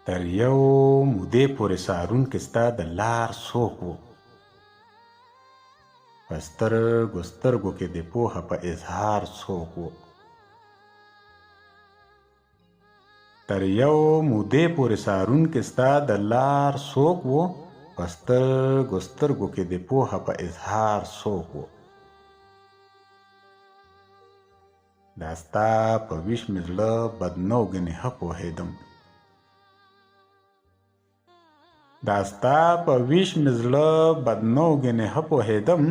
تر یو مودې پورې سهارونکي ستا د لار څوک و؟ په سترګو سترګو کې د پوهه په اظهار څوک و؟ تر یو مودې پورې سهارونکي ستا د لار څوک و؟ په سترګو سترګو کې د پوهه په اظهار څوک و؟ دا ستا په ویش مې زړه بد نه و ګنې ښه پوهېدم. دا ستا په ویش مې زړه بد نه و ګنې ښه پوهېدم.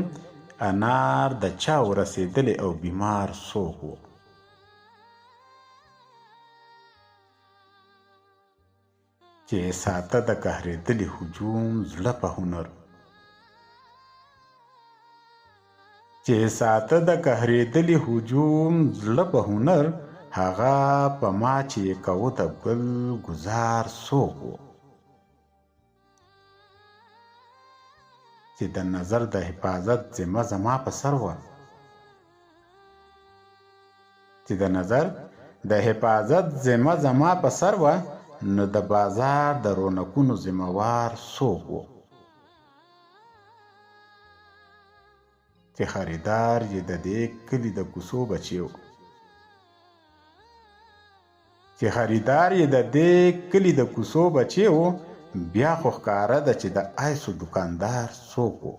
انار د چا ورسېدلی او بیمار څوک و؟ چې ساته د قهرېدلي هجوم زړه په هنر، چې ساته د قهرېدلي هجوم زړه په هنر، هغه په ما چې یې کوه د ګل ګزار څوک و؟ چې د نظر د حفاظت ذمه زما په سر وه، چې د نظر د حفاظت ذمه زما په سر وه، نو د بازار د رونقونو ذمهوار څوک و؟ چې خریدار یې د دې کلي د کوڅو بچی و، چې خریدار یې د دې کلي د کوڅو بچی و، بیا خو ښکاره ده چې د ایسو دوکاندار څوک و؟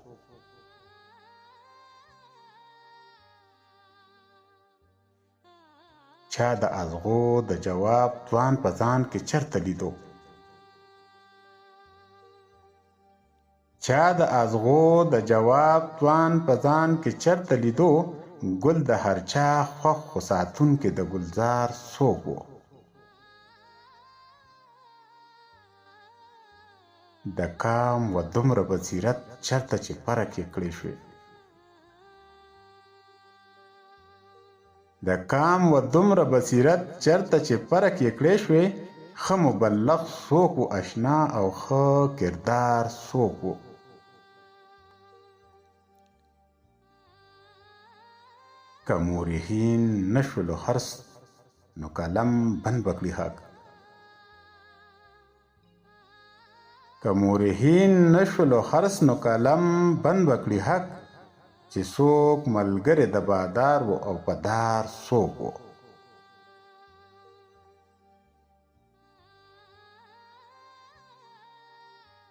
چا د ازغو د جواب توان په ځان کې چرته لیدو؟ چا د ازغو د جواب توان په ځان کې چرته لیدو؟ ګل د هر چا خوښ خو ساتونکي د ګلزار څوک و؟ د کام و دومره بصیرت چرته چې فرق یې کړی شوې، د کام و دومره بصیرت چرته چې فرق یې کړی شوې، ښه مبلغ څوک و اشنا او ښه کردار څوک و؟ که مورخین نشولو حرص نو قلم بند بکړي حق، که مورخین نشولو حرص نو قلم بند بکړي حق، چې څوک ملګری د بادار و او پدار څوک و؟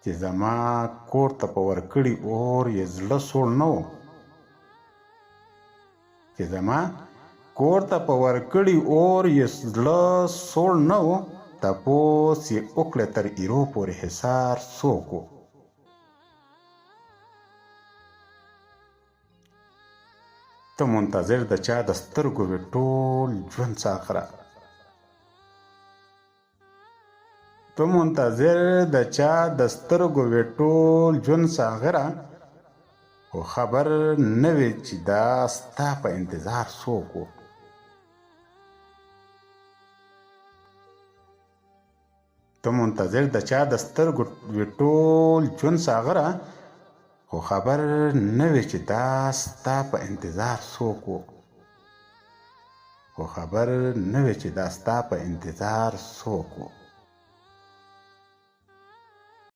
چې زما کور ته په ورکړي اور یې زړه سوړ نه و، چې زما کور ته په ورکړي اور یې زړه سوړ نه و، تپوس یې وکړه تر ایرو پورې حصار څوک و؟ ته منتظر د چا د سترګو وې ټول ژوند ساغره، ته منتظر د چا د سترګو وې ټول ژوند ساغره، خو خبر نه وې چې دا ستا په انتظار څوک و؟ ته منتظر د چا د سترګو وې ټول ژوند ساغره، خو خبر نه وې چې دا ستا په انتظار څوک و؟ خو خبر نه وې چې دا ستا په انتظار څوک و؟